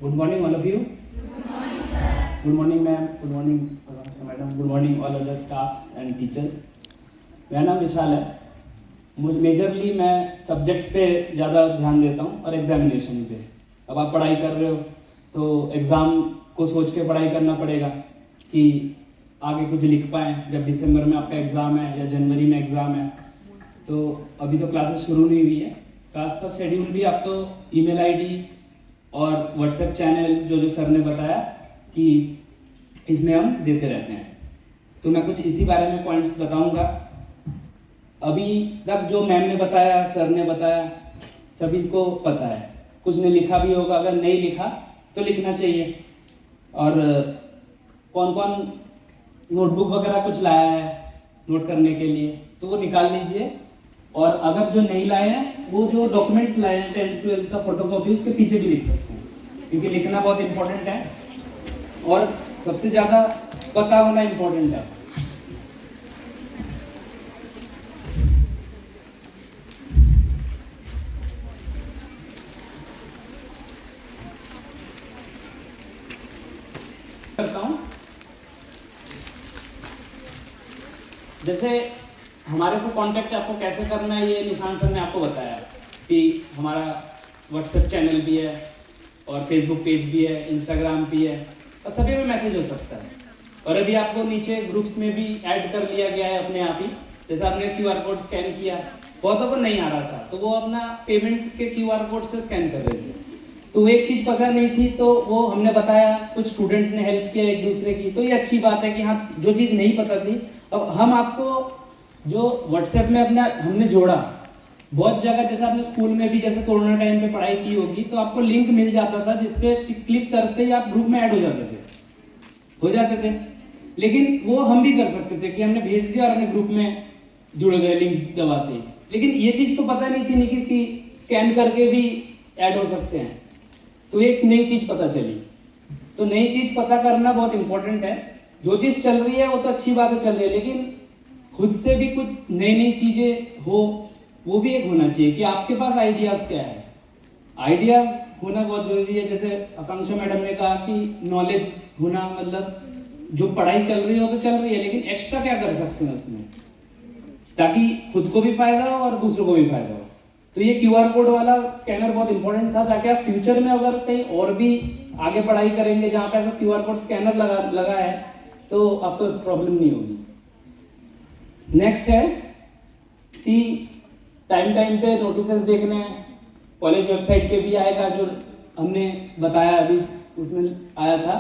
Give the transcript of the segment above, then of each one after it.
Good morning, all of you. Good morning, ma'am. Good morning, madam. Good morning, all other staffs and teachers. मेरा नाम विशाल है. Majorly मैं subjects पे ज़्यादा ध्यान देता हूँ और एग्जामिनेशन पे. अब आप पढ़ाई कर रहे हो तो एग्ज़ाम को सोच के पढ़ाई करना पड़ेगा कि आगे कुछ लिख पाएँ. जब दिसंबर में आपका एग्ज़ाम है या जनवरी में एग्ज़ाम है, तो अभी तो क्लासेस शुरू नहीं हुई है. क्लास का शेड्यूल भी आपको ईमेल आईडी और व्हाट्सएप चैनल जो सर ने बताया कि इसमें हम देते रहते हैं. तो मैं कुछ इसी बारे में पॉइंट्स बताऊंगा. अभी तक जो मैम ने बताया, सर ने बताया, सभी को पता है. कुछ ने लिखा भी होगा, अगर नहीं लिखा तो लिखना चाहिए. और कौन कौन नोटबुक वगैरह कुछ लाया है नोट करने के लिए तो वो निकाल लीजिए. और अगर जो नहीं लाए हैं वो जो डॉक्यूमेंट्स लाए हैं 10th 12th का फोटोकॉपी उसके पीछे भी लिख सकते हैं, क्योंकि लिखना बहुत इंपॉर्टेंट है और सबसे ज़्यादा पता होना इंपॉर्टेंट है. करता हूँ जैसे हमारे से कांटेक्ट आपको कैसे करना है, ये निशान सर ने आपको बताया कि हमारा व्हाट्सएप चैनल भी है और फेसबुक पेज भी है, इंस्टाग्राम भी है और सभी में मैसेज हो सकता है. और अभी आपको नीचे ग्रुप्स में भी ऐड कर लिया गया है अपने आप ही. जैसे आपने QR कोड स्कैन किया, बहुतों को नहीं आ रहा था तो वो अपना पेमेंट के QR कोड से स्कैन कर रहे थे. तो एक चीज़ पता नहीं थी तो वो हमने बताया, कुछ स्टूडेंट्स ने हेल्प किया एक दूसरे की. तो ये अच्छी बात है कि हाँ, जो चीज़ नहीं पता थी अब हम आपको जो व्हाट्सएप में अपना हमने जोड़ा. बहुत जगह जैसे आपने स्कूल में भी जैसे कोरोना टाइम पे पढ़ाई की होगी तो आपको लिंक मिल जाता था जिसपे क्लिक करते ही आप ग्रुप में ऐड हो जाते थे. लेकिन वो हम भी कर सकते थे कि हमने भेज दिया और अपने ग्रुप में जुड़ गए लिंक दबाते ही. लेकिन ये चीज़ तो पता नहीं थी निखिल कि स्कैन करके भी ऐड हो सकते हैं. तो एक नई चीज़ पता चली. तो नई चीज़ पता करना बहुत इंपॉर्टेंट है. जो चीज़ चल रही है वो तो अच्छी बात है, चल रही है, लेकिन खुद से भी कुछ नई नई चीज़ें हो वो भी एक होना चाहिए कि आपके पास आइडियाज़ क्या है. आइडियाज़ होना बहुत ज़रूरी है. जैसे आकांक्षा मैडम ने कहा कि नॉलेज होना, मतलब जो पढ़ाई चल रही हो तो चल रही है, लेकिन एक्स्ट्रा क्या कर सकते हैं उसमें ताकि खुद को भी फायदा हो और दूसरों को भी फायदा हो. तो ये QR कोड वाला स्कैनर बहुत इंपॉर्टेंट था ताकि आप फ्यूचर में अगर कहीं और भी आगे पढ़ाई करेंगे जहाँ पे ऐसा QR कोड स्कैनर लगा है तो आपको प्रॉब्लम नहीं होगी. नेक्स्ट है कि टाइम पे नोटिसेस देखने हैं. कॉलेज वेबसाइट पे भी आएगा जो हमने बताया अभी, उसमें आया था.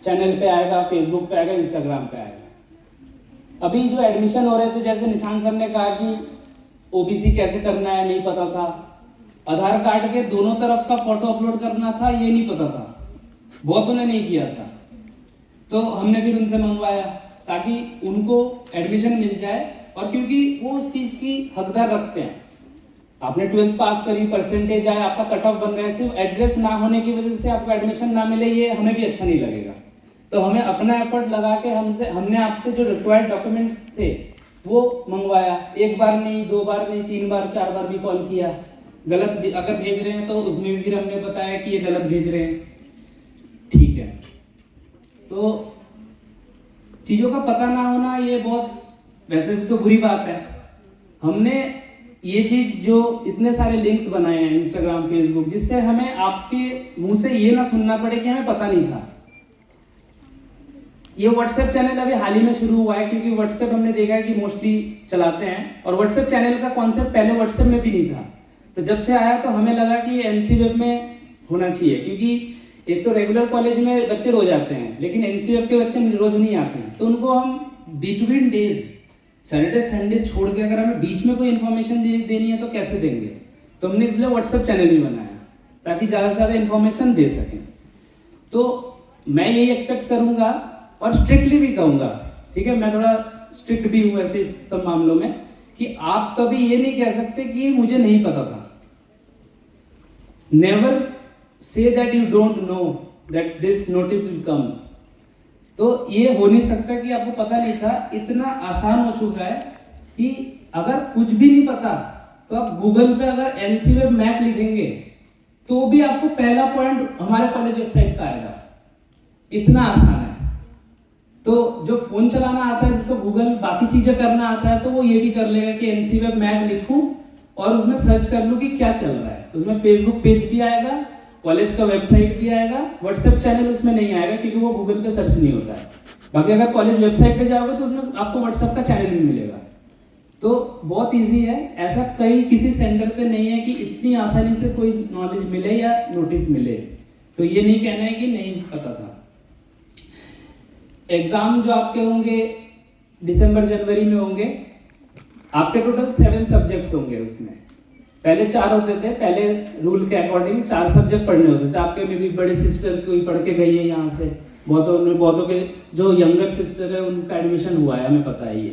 चैनल पे आएगा, फेसबुक पे आएगा, इंस्टाग्राम पे आएगा. अभी जो एडमिशन हो रहे थे, जैसे निशान सर ने कहा कि OBC कैसे करना है नहीं पता था. आधार कार्ड के दोनों तरफ का फोटो अपलोड करना था, ये नहीं पता था, बहुतों ने नहीं किया था. तो हमने फिर उनसे मंगवाया ताकि उनको एडमिशन मिल जाए. और क्योंकि वो उस चीज़ की हकदार रखते हैं. आपने 12th पास करी, परसेंटेज आया, आपका कट ऑफ बन रहा है, सिर्फ एड्रेस ना होने की वजह से आपको एडमिशन ना मिले, ये हमें भी अच्छा नहीं लगेगा. तो हमें अपना एफर्ट लगा के हमने आपसे जो रिक्वायर्ड डॉक्यूमेंट्स थे वो मंगवाया. एक बार नहीं, 2 बार नहीं, 3 बार 4 बार भी कॉल किया. गलत भी अगर भेज रहे हैं तो उसमें भी फिर हमने बताया कि ये गलत भेज रहे हैं. ठीक है. तो चीज़ों का पता ना होना ये बहुत वैसे तो बुरी बात है. हमने ये चीज़ जो इतने सारे लिंक्स बनाए हैं इंस्टाग्राम, फेसबुक, जिससे हमें आपके मुंह से ये ना सुनना पड़े कि हमें पता नहीं था. ये व्हाट्सएप चैनल अभी हाल ही में शुरू हुआ है क्योंकि व्हाट्सएप हमने देखा है कि मोस्टली चलाते हैं और व्हाट्सएप चैनल का कॉन्सेप्ट पहले व्हाट्सएप में भी नहीं था. तो जब से आया तो हमें लगा कि NC वेब में होना चाहिए, क्योंकि एक तो रेगुलर कॉलेज में बच्चे रोज आते हैं लेकिन NC वेब के बच्चे रोज नहीं आते हैं. तो उनको हम बिटवीन डेज, सैटरडे संडे छोड़ के अगर हमें बीच में कोई इन्फॉर्मेशन देनी है तो कैसे देंगे. तो हमने इसलिए व्हाट्सएप चैनल भी बनाया ताकि ज़्यादा से ज़्यादा इन्फॉर्मेशन दे सकें. तो मैं यही एक्सपेक्ट करूँगा और स्ट्रिक्टली भी कहूँगा, ठीक है, मैं थोड़ा स्ट्रिक्ट भी हूँ ऐसे इस सब मामलों में, कि आप कभी ये नहीं कह सकते कि मुझे नहीं पता था. Never say that you don't know that this notice will come. तो ये हो नहीं सकता कि आपको पता नहीं था. इतना आसान हो चुका है कि अगर कुछ भी नहीं पता तो आप गूगल पे अगर NC वेब मैप लिखेंगे तो भी आपको पहला पॉइंट हमारे कॉलेज वेबसाइट का आएगा। इतना आसान है। तो जो फोन चलाना आता है, जिसको गूगल बाकी चीजें करना आता है, तो वो ये भी कर लेगा कि NC Web मैग लिखूं और उसमें सर्च कर लूं कि क्या चल रहा है। उसमें फेसबुक पेज भी आएगा, कॉलेज का वेबसाइट भी आएगा, व्हाट्सएप चैनल उसमें नहीं आएगा क्योंकि वो गूगल पे सर्च नहीं होता है। बाकी अगर कॉलेज वेबसाइट पे जाओगे तो उसमें आपको व्हाट्सएप का चैनल भी मिलेगा। तो बहुत इजी है। ऐसा कहीं किसी सेंटर पे नहीं है कि इतनी आसानी से कोई नॉलेज मिले या नोटिस मिले। तो ये नहीं कहना है कि नहीं पता था। एग्जाम जो आपके होंगे दिसंबर जनवरी में होंगे, आपके टोटल 7 सब्जेक्ट्स होंगे। उसमें पहले 4 होते थे, पहले रूल के अकॉर्डिंग 4 सब्जेक्ट पढ़ने होते थे। आपके में भी बड़े सिस्टर कोई पढ़ के गई है यहाँ से, बहुतों के जो यंगर सिस्टर है उनका एडमिशन हुआ है, हमें पता है ये।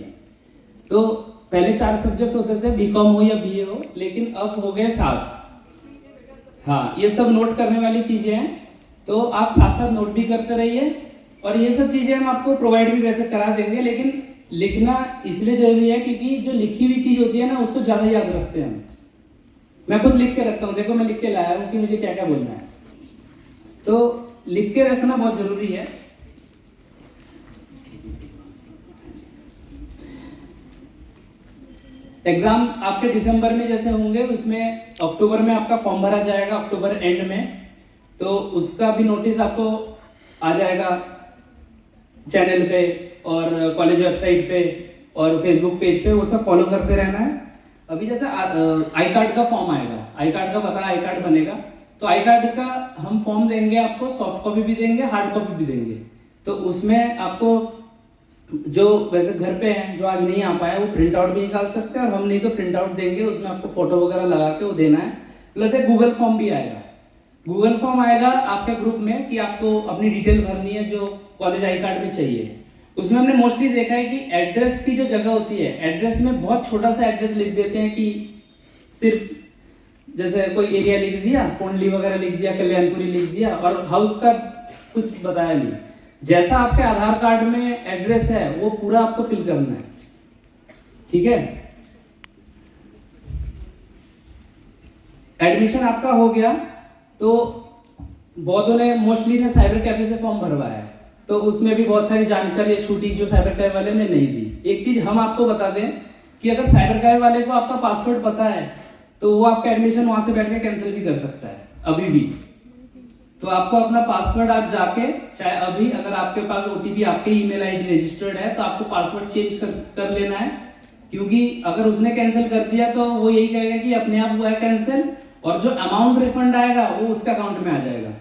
तो पहले 4 सब्जेक्ट होते थे, BCom हो या BA हो, लेकिन अब हो गए 7। हाँ, ये सब नोट करने वाली चीजें हैं, तो आप साथ साथ नोट भी करते रहिए। और ये सब चीजें हम आपको प्रोवाइड भी वैसे करा देंगे, लेकिन लिखना इसलिए जरूरी है क्योंकि जो लिखी हुई चीज होती है ना, उसको ज्यादा याद रखते हैं हम। मैं खुद लिख के रखता हूँ, देखो मैं लिख के लाया हूँ कि मुझे क्या क्या बोलना है। तो लिख के रखना बहुत जरूरी है। एग्जाम आपके दिसंबर में जैसे होंगे, उसमें अक्टूबर में आपका फॉर्म भरा जाएगा, अक्टूबर एंड में। तो उसका भी नोटिस आपको आ जाएगा चैनल पे और कॉलेज वेबसाइट पे और फेसबुक पेज पे। वो सब फॉलो करते रहना है। अभी जैसे आई कार्ड का फॉर्म आएगा, आई कार्ड का पता, आई कार्ड बनेगा, तो आई कार्ड का हम फॉर्म देंगे आपको, सॉफ्ट कॉपी भी देंगे, हार्ड कॉपी भी देंगे। तो उसमें आपको जो वैसे घर पे हैं, जो आज नहीं आ पाए, वो प्रिंट आउट भी निकाल सकते हैं, और हम नहीं तो प्रिंट आउट देंगे, उसमें आपको फोटो वगैरह लगा के वो देना है। प्लस एक गूगल फॉर्म भी आएगा। गूगल फॉर्म आएगा आपके ग्रुप में कि आपको अपनी डिटेल भरनी है जो कॉलेज आई कार्ड में चाहिए। उसमें हमने मोस्टली देखा है कि एड्रेस की जो जगह होती है, एड्रेस में बहुत छोटा सा एड्रेस लिख देते हैं कि सिर्फ जैसे कोई एरिया लिख दिया, कोंडली वगैरह लिख दिया, कल्याणपुरी लिख दिया, और हाउस का कुछ बताया नहीं। जैसा आपके आधार कार्ड में एड्रेस है वो पूरा आपको फिल करना है, ठीक है। एडमिशन आपका हो गया तो बहुतों ने मोस्टली ने साइबर कैफे से फॉर्म भरवाया है, तो उसमें भी बहुत सारी जानकारी छूटी जो साइबर कैफे वाले ने नहीं दी। एक चीज हम आपको बता दें कि अगर साइबर कैफे वाले को आपका पासवर्ड पता है तो वो आपका एडमिशन वहां से बैठ के कैंसिल भी कर सकता है अभी भी। तो आपको अपना पासवर्ड आज जाके, चाहे अभी, अगर आपके पास OTP आपके ईमेल आईडी रजिस्टर्ड है तो आपको पासवर्ड चेंज कर लेना है, क्योंकि अगर उसने कैंसिल कर दिया तो वो यही कहेगा कि अपने आप हुआ है कैंसिल, और जो अमाउंट रिफंड आएगा वो उसके अकाउंट में आ जाएगा,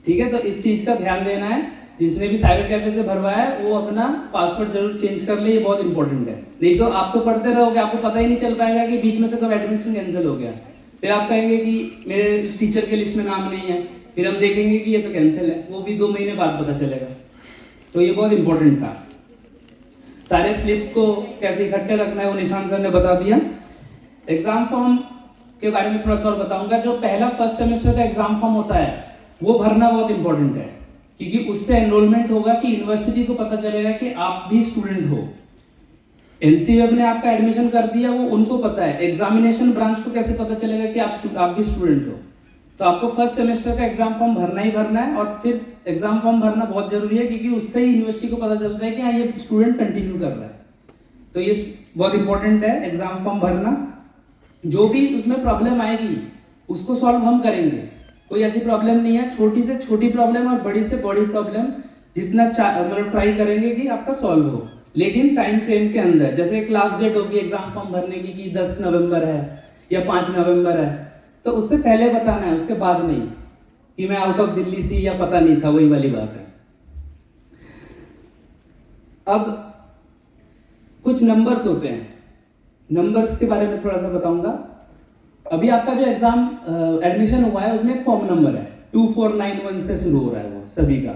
ठीक है। तो इस चीज का ध्यान देना है। जिसने भी साइबर कैफे से भरवाया है वो अपना पासवर्ड जरूर चेंज कर ले, ये बहुत इंपॉर्टेंट है। नहीं तो आप तो पढ़ते रहोगे, आपको पता ही नहीं चल पाएगा कि बीच में से कब एडमिशन कैंसिल हो गया। फिर आप कहेंगे कि मेरे उस टीचर के लिस्ट में नाम नहीं है, फिर हम देखेंगे कि ये तो कैंसिल है, वो भी 2 महीने बाद पता चलेगा। तो ये बहुत इंपॉर्टेंट था। सारे स्लिप्स को कैसे इकट्ठे रखना है वो निशान सर ने बता दिया। एग्जाम फॉर्म के बारे में थोड़ा सा और बताऊंगा। जो पहला फर्स्ट सेमेस्टर का एग्जाम फॉर्म होता है वो भरना बहुत इंपॉर्टेंट है, क्योंकि उससे एनरोलमेंट होगा कि यूनिवर्सिटी को पता चलेगा कि आप भी स्टूडेंट हो। NC Web ने आपका एडमिशन कर दिया, वो उनको पता है। एग्जामिनेशन ब्रांच को कैसे पता चलेगा कि आप भी स्टूडेंट हो। तो आपको फर्स्ट सेमेस्टर का एग्जाम फॉर्म भरना ही भरना है, और फिर एग्जाम फॉर्म भरना बहुत जरूरी है क्योंकि उससे ही यूनिवर्सिटी को पता चलता है कि हाँ ये स्टूडेंट कंटिन्यू कर रहा है। तो ये बहुत इंपॉर्टेंट है एग्जाम फॉर्म भरना। जो भी उसमें प्रॉब्लम आएगी उसको सॉल्व हम करेंगे, कोई ऐसी प्रॉब्लम नहीं है। छोटी से छोटी प्रॉब्लम और बड़ी से बड़ी प्रॉब्लम जितना मतलब ट्राई करेंगे कि आपका सॉल्व हो, लेकिन टाइम फ्रेम के अंदर। जैसे एक लास्ट डेट होगी एग्जाम फॉर्म भरने की कि 10 नवंबर है या 5 नवंबर है, तो उससे पहले बताना है, उसके बाद नहीं कि मैं आउट ऑफ दिल्ली थी या पता नहीं था, वही वाली बात है। अब कुछ नंबर्स होते हैं, नंबर्स के बारे में थोड़ा सा बताऊंगा। अभी आपका जो एग्जाम एडमिशन हुआ है उसमें एक फॉर्म नंबर है 2491 से शुरू हो रहा है, वो सभी का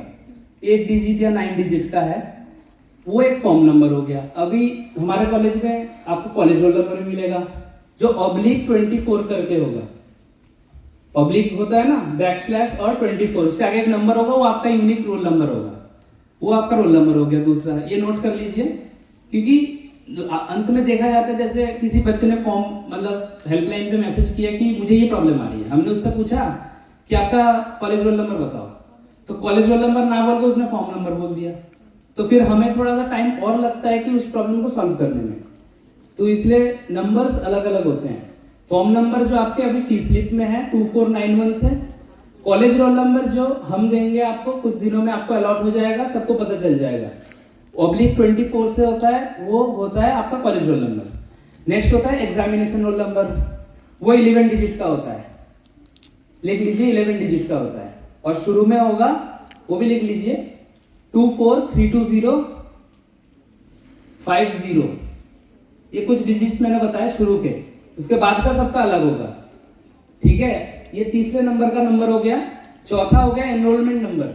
8 डिजिट या 9 डिजिट का है, वो एक फॉर्म नंबर हो गया। अभी हमारे कॉलेज में आपको कॉलेज रोल नंबर मिलेगा जो /24 करके होगा। पब्लिक होता है ना बैकस्लैश और 24, उसके आगे एक नंबर होगा, वो आपका यूनिक रोल नंबर होगा, वो आपका रोल नंबर हो गया। दूसरा ये नोट कर लीजिए, क्योंकि अंत में देखा जाता है जैसे किसी बच्चे ने फॉर्म मतलब हेल्पलाइन पे मैसेज किया कि मुझे ये प्रॉब्लम आ रही है, हमने उससे पूछा कि आपका कॉलेज रोल नंबर बताओ, तो कॉलेज रोल नंबर ना बोल के उसने फॉर्म नंबर बोल दिया, तो फिर हमें थोड़ा सा टाइम और लगता है कि उस प्रॉब्लम को सॉल्व करने में। तो इसलिए नंबर्स अलग अलग होते हैं। फॉर्म नंबर जो आपके अभी फीस स्लिप में है 2491 से, कॉलेज रोल नंबर जो हम देंगे आपको कुछ दिनों में आपको अलॉट हो जाएगा, सबको पता चल जाएगा। /24 से होता है, वो होता है आपका कॉलेज रोल नंबर। नेक्स्ट होता है एग्जामिनेशन रोल नंबर, वो 11 डिजिट का होता है, लिख लीजिए 11 डिजिट का होता है। और शुरू में होगा, वो भी लिख लीजिए 2432050, ये कुछ डिजिट्स मैंने बताया शुरू के, उसके बाद का सबका अलग होगा, ठीक है। ये तीसरे नंबर का नंबर हो गया। चौथा हो गया एनरोलमेंट नंबर।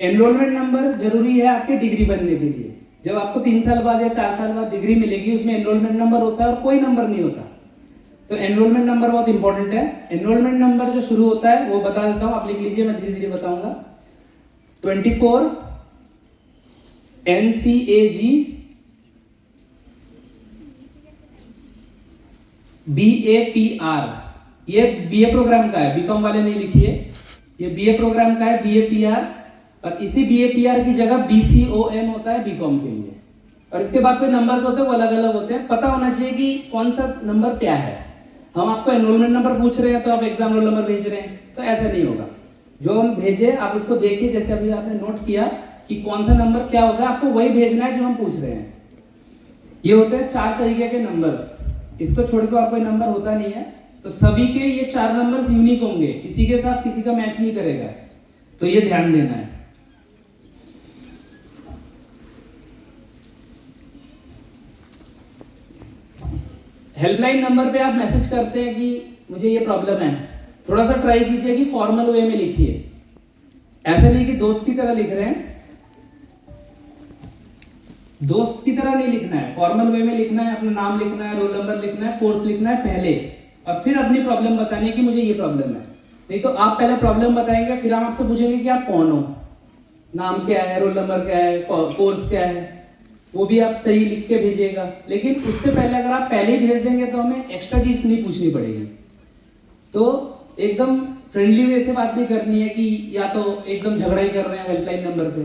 एनरोलमेंट नंबर जरूरी है आपके डिग्री बनने के लिए। जब आपको 3 साल बाद या 4 साल बाद डिग्री मिलेगी, उसमें एनरोलमेंट नंबर होता है और कोई नंबर नहीं होता। तो एनरोलमेंट नंबर बहुत इंपॉर्टेंट है। एनरोलमेंट नंबर जो शुरू होता है वो बता देता हूं, आप लिख लीजिए, मैं धीरे धीरे बताऊंगा। 24 NCAG BAPR, ये BA प्रोग्राम का है, बीकॉम वाले नहीं लिखिए, ये BA प्रोग्राम का है, BAPR। और इसी BAPR की जगह BCOM होता है बीकॉम के लिए। और इसके बाद कोई नंबर्स होते हैं वो अलग अलग होते हैं। पता होना चाहिए कि कौन सा नंबर क्या है। हम आपको एनरोलमेंट नंबर पूछ रहे हैं तो आप एग्जाम रोल नंबर भेज रहे हैं, तो ऐसा नहीं होगा। जो हम भेजे आप उसको देखिए, जैसे अभी आपने नोट किया कि कौन सा नंबर क्या होता है, आपको वही भेजना है जो हम पूछ रहे हैं। ये होते हैं 4 तरीके के नंबर्स, इसको छोड़कर और कोई नंबर होता नहीं है। तो सभी के ये 4 नंबर्स यूनिक होंगे, किसी के साथ किसी का मैच नहीं करेगा, तो ये ध्यान देना है। हेल्पलाइन नंबर पे आप मैसेज करते हैं कि मुझे ये प्रॉब्लम है, थोड़ा सा ट्राई कीजिए कि फॉर्मल वे में लिखिए, ऐसा नहीं कि दोस्त की तरह लिख रहे हैं, दोस्त की तरह नहीं लिखना है, फॉर्मल वे में लिखना है। अपना नाम लिखना है, रोल नंबर लिखना है, कोर्स लिखना है पहले, और फिर अपनी प्रॉब्लम बतानी है कि मुझे ये प्रॉब्लम है। नहीं तो आप पहले प्रॉब्लम बताएंगे, फिर हम आपसे पूछेंगे कि आप कौन हो, नाम क्या है, रोल नंबर क्या है, कोर्स क्या है, वो भी आप सही लिख के भेजिएगा। लेकिन उससे पहले अगर आप पहले ही भेज देंगे तो हमें एक्स्ट्रा चीज नहीं पूछनी पड़ेगी। तो एकदम फ्रेंडली वे से बात भी करनी है कि या तो एकदम झगड़ा ही कर रहे हैं हेल्पलाइन नंबर पे।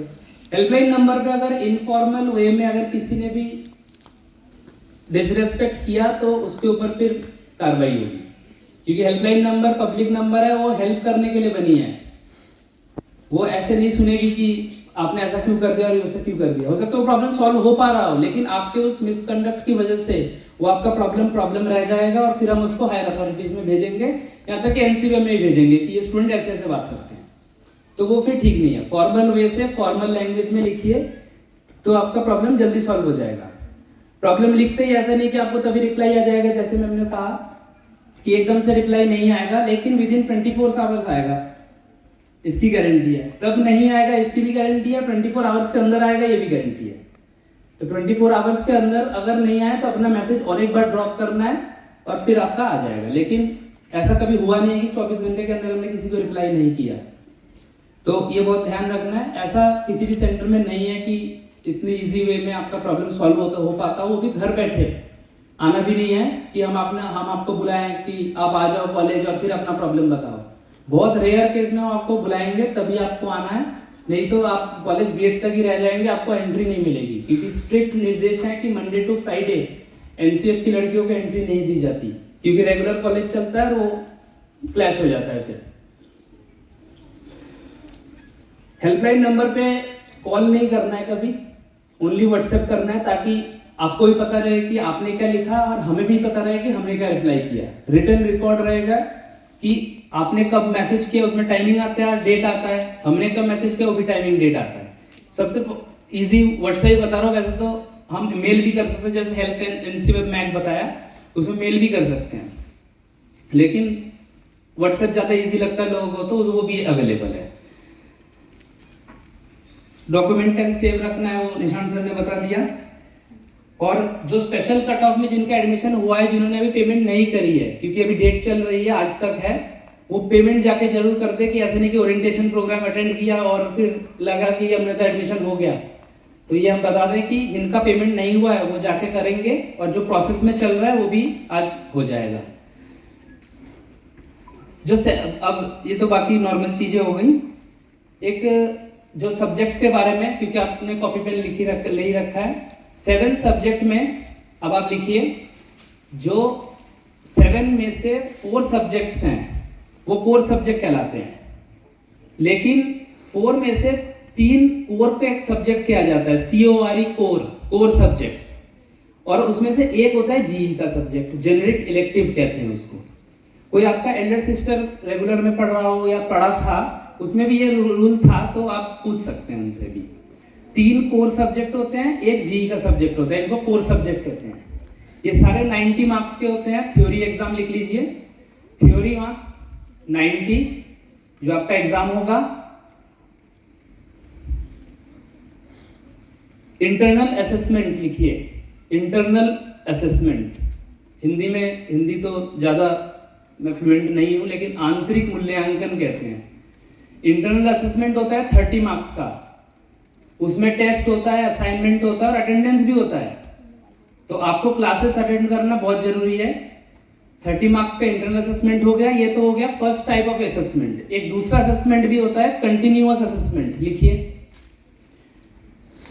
हेल्पलाइन नंबर पे अगर इनफॉर्मल वे में अगर किसी ने भी डिसरेस्पेक्ट किया तो उसके ऊपर फिर कार्रवाई होगी, क्योंकि हेल्पलाइन नंबर पब्लिक नंबर है, वो हेल्प करने के लिए बनी है। वो ऐसे नहीं सुनेगी कि आपने ऐसा क्यों कर दिया और ऐसा क्यों कर दिया। हो सकता है वो प्रॉब्लम सॉल्व हो पा रहा हो, लेकिन आपके उस मिसकंडक्ट की वजह से वो आपका प्रॉब्लम रह जाएगा, और फिर हम उसको हायर अथॉरिटीज में भेजेंगे, यहाँ तक कि एनसीबी में ही भेजेंगे कि ये स्टूडेंट ऐसे ऐसे बात करते हैं, तो वो फिर ठीक नहीं है। फॉर्मल वे से फॉर्मल लैंग्वेज में लिखिए तो आपका प्रॉब्लम जल्दी सॉल्व हो जाएगा। प्रॉब्लम लिखते ही ऐसा नहीं कि आपको तभी रिप्लाई आ जाएगा, जैसे मैंने कहा कि एकदम से रिप्लाई नहीं आएगा, लेकिन विद इन 24 आवर्स आएगा, इसकी गारंटी है। तब नहीं आएगा इसकी भी गारंटी है, 24 आवर्स के अंदर आएगा ये भी गारंटी है। तो 24 आवर्स के अंदर अगर नहीं आए तो अपना मैसेज और एक बार ड्रॉप करना है और फिर आपका आ जाएगा। लेकिन ऐसा कभी हुआ नहीं है कि 24 घंटे के अंदर हमने किसी को रिप्लाई नहीं किया, तो ये बहुत ध्यान रखना है। ऐसा किसी भी सेंटर में नहीं है कि इतनी इजी वे में आपका प्रॉब्लम सॉल्व हो पाता, वो भी घर बैठे। आना भी नहीं है कि हम आपको बुलाएं कि आप आ जाओ कॉलेज और फिर अपना प्रॉब्लम बताओ। बहुत रेयर केस में आपको बुलाएंगे तभी आपको आना है, नहीं तो आप कॉलेज गेट तक ही रह जाएंगे, आपको एंट्री नहीं मिलेगी, क्योंकि स्ट्रिक्ट निर्देश है कि मंडे टू फ्राइडे एनसीएफ की लड़कियों को एंट्री नहीं दी जाती, क्योंकि रेगुलर कॉलेज चलता है और वो क्लैश हो जाता है। फिर हेल्पलाइन नंबर पे कॉल नहीं करना है कभी, ओनली व्हाट्सएप करना है, ताकि आपको भी पता रहे कि आपने क्या लिखा और हमें भी पता रहे कि हमने क्या रिप्लाई किया। रिटन रिकॉर्ड रहेगा कि आपने कब मैसेज किया, उसमें टाइमिंग आता है, डेट आता है, हमने कब मैसेज किया वो भी टाइमिंग डेट आता है। सबसे इजी व्हाट्सएप बता रहा हूँ, वैसे तो हम मेल भी कर सकते हैं, जैसे हेल्थ एनसीवेब मैक बताया उसमें मेल भी कर सकते हैं, लेकिन व्हाट्सएप ज़्यादा इजी लगता है लोगों को, तो वो भी अवेलेबल है। डॉक्यूमेंट कैसे सेव रखना है वो निशान सर ने बता दिया। और जो स्पेशल कट ऑफ में जिनका एडमिशन हुआ है, जिन्होंने अभी पेमेंट नहीं करी है, क्योंकि अभी डेट चल रही है, आज तक है, वो पेमेंट जाके जरूर कर दे, कि ऐसे नहीं कि ओरिएंटेशन प्रोग्राम अटेंड किया और फिर लगा कि अब मेरा तो एडमिशन हो गया, तो ये हम बता दें कि जिनका पेमेंट नहीं हुआ है वो जाके करेंगे, और जो प्रोसेस में चल रहा है वो भी आज हो जाएगा। अब ये तो बाकी नॉर्मल चीजें हो गई। एक जो सब्जेक्ट्स के बारे में, क्योंकि आपने कॉपी पेन ले ही रखा है, 7 सब्जेक्ट में अब आप लिखिए, जो 7 में से 4 सब्जेक्ट्स हैं वो कोर सब्जेक्ट कहलाते हैं, लेकिन 4 में से 3 कोर का एक सब्जेक्ट किया जाता है, CORE कोर सब्जेक्ट्स, और उसमें से एक होता है GE का सब्जेक्ट, जेनरिक इलेक्टिव कहते हैं उसको। कोई आपका एल्डर सिस्टर रेगुलर में पढ़ रहा हो या पढ़ा था, उसमें भी ये रूल था, तो आप पूछ सकते हैं उनसे भी। 3 कोर सब्जेक्ट होते हैं, एक GE का सब्जेक्ट होता है, इनको कोर सब्जेक्ट कहते हैं। ये सारे 90 मार्क्स के होते हैं। थ्योरी एग्जाम लिख लीजिए, थ्योरी मार्क्स 90 जो आपका एग्जाम होगा। इंटरनल असेसमेंट लिखिए, इंटरनल असेसमेंट हिंदी तो ज्यादा मैं फ्लुएंट नहीं हूं, लेकिन आंतरिक मूल्यांकन कहते हैं। इंटरनल असेसमेंट होता है 30 मार्क्स का, उसमें टेस्ट होता है, असाइनमेंट होता है और अटेंडेंस भी होता है। तो आपको क्लासेस अटेंड करना बहुत जरूरी है। 30 मार्क्स का इंटरनल असेसमेंट हो गया, ये तो हो गया फर्स्ट टाइप ऑफ असेसमेंट। एक दूसरा असेसमेंट भी होता है, कंटिन्यूअस असेसमेंट लिखिए।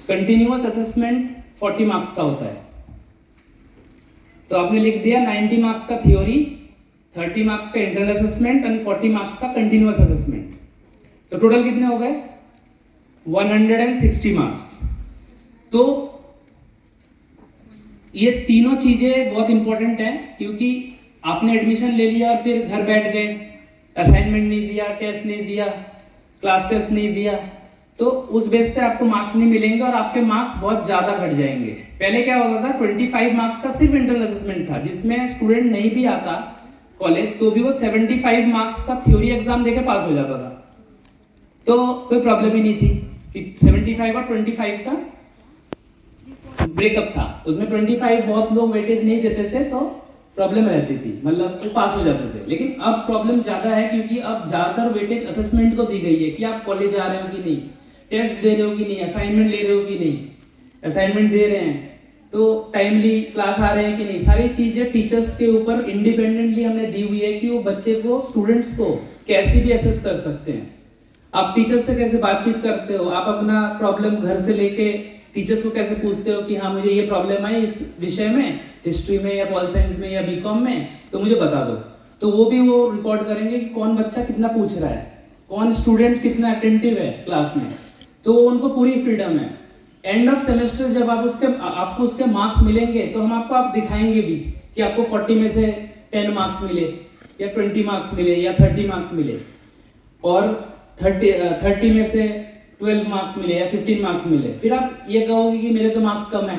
कंटिन्यूअस असेसमेंट 40 मार्क्स का होता है। तो आपने लिख दिया 90 मार्क्स का थ्योरी, 30 मार्क्स का इंटरनल असेसमेंट एंड 40 मार्क्स का कंटिन्यूअस असेसमेंट। तो टोटल कितने हो गए? 160 मार्क्स। तो ये तीनों चीजें बहुत इंपॉर्टेंट हैं, क्योंकि आपने एडमिशन ले लिया और फिर घर बैठ गए, असाइनमेंट नहीं दिया, टेस्ट नहीं दिया, क्लास टेस्ट नहीं दिया, तो उस बेस पे आपको मार्क्स नहीं मिलेंगे और आपके मार्क्स बहुत ज्यादा घट जाएंगे। पहले क्या होता था, 25 मार्क्स का सिर्फ इंटरनल असेसमेंट था, जिसमें स्टूडेंट नहीं भी आता कॉलेज तो भी वो 75 मार्क्स का थ्योरी एग्जाम देके पास हो जाता था। तो कोई प्रॉब्लम ही नहीं थी कि 75 और 25 का ब्रेकअप था, उसमें 25 बहुत लोग वेटेज नहीं देते थे तो प्रॉब्लम रहती थी, मतलब वो पास हो जाते थे। लेकिन अब प्रॉब्लम ज्यादा है, क्योंकि अब ज्यादातर वेटेज असेसमेंट को दी गई है कि आप कॉलेज आ रहे हो कि नहीं, टेस्ट दे रहे हो कि नहीं, असाइनमेंट ले रहे हो कि नहीं। असाइनमेंट दे रहे हैं तो टाइमली क्लास आ रहे हैं कि नहीं, सारी चीजें टीचर्स के ऊपर इंडिपेंडेंटली हमने दी हुई है कि वो बच्चे को, स्टूडेंट्स को कैसे भी असेस कर सकते हैं। आप टीचर्स से कैसे बातचीत करते हो, आप अपना प्रॉब्लम घर से लेके टीचर्स को कैसे पूछते हो कि हाँ मुझे ये प्रॉब्लम है इस विषय में, हिस्ट्री में या पॉल साइंस में या बीकॉम में, तो मुझे बता दो। तो वो भी वो रिकॉर्ड करेंगे कि कौन बच्चा कितना पूछ रहा है, कौन स्टूडेंट कितना अटेंटिव है क्लास में, तो उनको पूरी फ्रीडम है। एंड ऑफ सेमेस्टर जब आपको उसके मार्क्स मिलेंगे तो हम आप दिखाएंगे भी कि आपको 40 में से 10 मार्क्स मिले या 20 मार्क्स मिले या 30 मार्क्स मिले, और 30 में से 12 मार्क्स मिले या 15 मार्क्स मिले। फिर आप ये कहोगे कि मेरे तो मार्क्स कम है,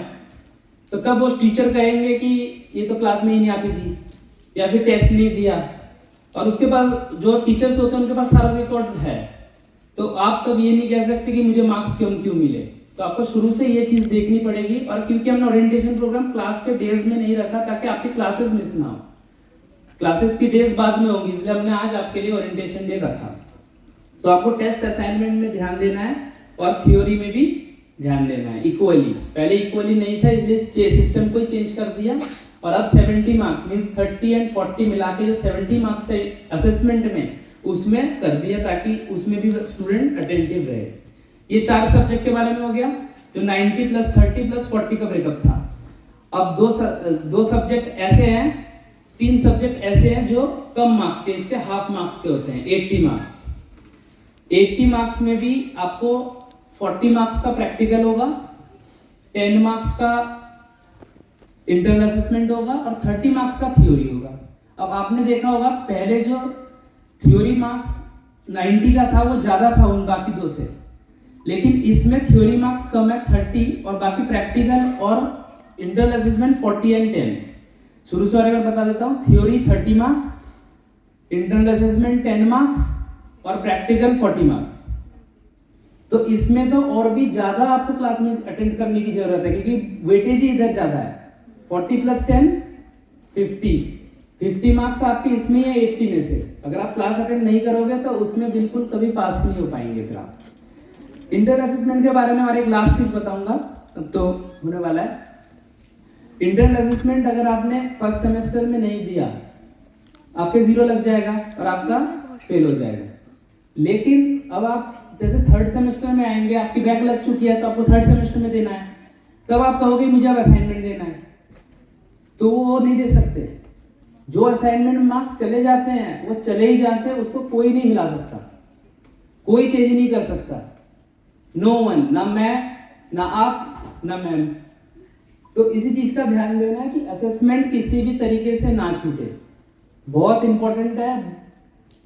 तो तब वो टीचर कहेंगे कि ये तो क्लास में ही नहीं आती थी या फिर टेस्ट नहीं दिया, और उसके बाद जो टीचर्स होते हैं उनके पास सारा रिकॉर्ड है, तो आप तब ये नहीं कह सकते कि मुझे मार्क्स क्यों मिले। तो आपको शुरू से ये चीज देखनी पड़ेगी। और क्योंकि हमने ओरिएंटेशन प्रोग्राम क्लास के डेज में नहीं रखा ताकि आपकी क्लासेस मिस ना हो, क्लासेस की डेज बाद में होंगी, इसलिए हमने आज आपके लिए ओरिएंटेशन डे रखा। तो आपको टेस्ट असाइनमेंट में ध्यान देना है और थ्योरी में भी ध्यान देना है इक्वली। पहले इक्वली नहीं था, इसलिए सिस्टम को ही चेंज कर दिया, और अब 70 मार्क्स मींस 30 एंड 40 मिला के जो 70 मार्क्स है असेसमेंट में, उसमें कर दिया ताकि उसमें भी स्टूडेंट अटेंटिव रहे। ये 4 सब्जेक्ट के बारे में हो गया, जो 90 प्लस 30 प्लस 40 का ब्रेकअप था। अब दो सब्जेक्ट ऐसे हैं, 3 सब्जेक्ट ऐसे हैं जो कम मार्क्स के, इसके हाफ मार्क्स के होते हैं, 80 मार्क्स। 80 मार्क्स में भी आपको 40 मार्क्स का प्रैक्टिकल होगा, 10 मार्क्स का इंटरनल असेसमेंट होगा और 30 मार्क्स का थ्योरी होगा। अब आपने देखा होगा पहले जो थ्योरी मार्क्स 90 का था वो ज्यादा था उन बाकी दो से, लेकिन इसमें थ्योरी मार्क्स कम है 30 और बाकी प्रैक्टिकल और इंटरनल असेसमेंट 40 एंड 10। शुरू से मैं बता देता हूँ, theory 30 marks, internal assessment 10 marks और प्रैक्टिकल 40 मार्क्स। तो इसमें तो और भी ज्यादा आपको क्लास में अटेंड करने की जरूरत है, क्योंकि वेटेज ही इधर ज्यादा है। 40 प्लस 10 50 मार्क्स आपके इसमें है 80 में से। अगर आप क्लास अटेंड नहीं करोगे तो उसमें बिल्कुल कभी पास नहीं हो पाएंगे फिर आप। इंटरनल असेसमेंट के बारे में और एक लास्ट चीज बताऊंगा, अब तो होने वाला है। इंटरनल असेसमेंट अगर आपने फर्स्ट सेमेस्टर में नहीं दिया, आपके 0 लग जाएगा और आपका फेल हो जाएगा। लेकिन अब आप जैसे थर्ड सेमेस्टर में आएंगे, आपकी बैक लग चुकी है तो आपको थर्ड सेमेस्टर में देना है, तब आप कहोगे मुझे अब असाइनमेंट देना है, तो वो नहीं दे सकते। जो असाइनमेंट मार्क्स चले जाते हैं वो चले ही जाते हैं, उसको कोई नहीं हिला सकता, कोई चेंज नहीं कर सकता। नो वन, ना मैं, ना आप, ना मैम। तो इसी चीज का ध्यान देना है कि असेसमेंट किसी भी तरीके से ना छूटे, बहुत इंपॉर्टेंट है।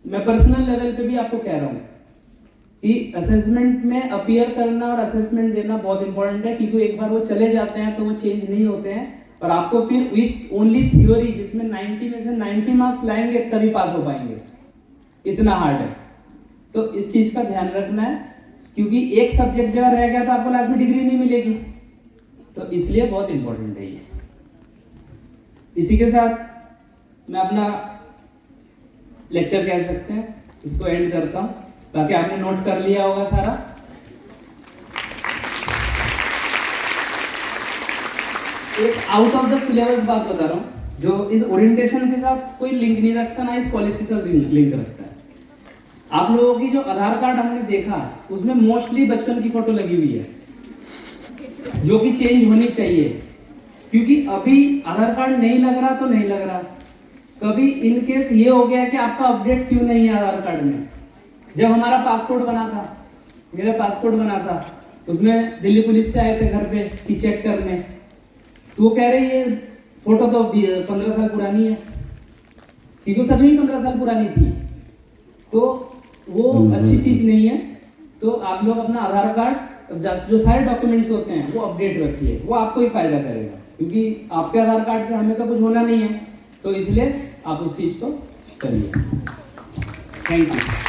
मैं पर्सनल लेवल पे भी आपको कह रहा हूँ कि असेसमेंट में अपीयर करना और असेसमेंट देना बहुत इंपॉर्टेंट है, क्योंकि एक बार वो चले जाते हैं तो वो चेंज नहीं होते हैं, और आपको फिर विथ ओनली थ्योरी, जिसमें 90 में से 90 मार्क्स लाएंगे तभी पास हो पाएंगे, इतना हार्ड है। तो इस चीज का ध्यान रखना है, क्योंकि एक सब्जेक्ट अगर रह गया तो आपको लास्ट में डिग्री नहीं मिलेगी, तो इसलिए बहुत इंपॉर्टेंट है ये। इसी के साथ मैं अपना लेक्चर कह सकते हैं इसको एंड करता हूं। बाकी आपने नोट कर लिया होगा सारा। एक आउट ऑफ द सिलेबस बात बता रहा हूं, जो इस ओरिएंटेशन के साथ कोई लिंक नहीं रखता, ना इस कॉलेज के साथ लिंक रखता है। आप लोगों की जो आधार कार्ड हमने देखा उसमें मोस्टली बचपन की फोटो लगी हुई है, जो कि चेंज होनी चाहिए, क्योंकि अभी आधार कार्ड नहीं लग रहा तो नहीं लग रहा। कभी इन केस ये हो गया कि आपका अपडेट क्यों नहीं है आधार कार्ड में। जब हमारा पासपोर्ट बना था, मेरा पासपोर्ट बना था, उसमें दिल्ली पुलिस से आए थे घर पे कि चेक करने, तो वो कह रहे ये फोटो तो 15 साल पुरानी है, क्योंकि सच में 15 साल पुरानी थी, तो वो अच्छी चीज नहीं है। तो आप लोग अपना आधार कार्ड, जो सारे डॉक्यूमेंट्स होते हैं वो अपडेट रखिए, वो आपको ही फायदा करेगा, क्योंकि आपके आधार कार्ड से हमें तो कुछ होना नहीं है, तो इसलिए आप उस चीज को करिए। Thank you.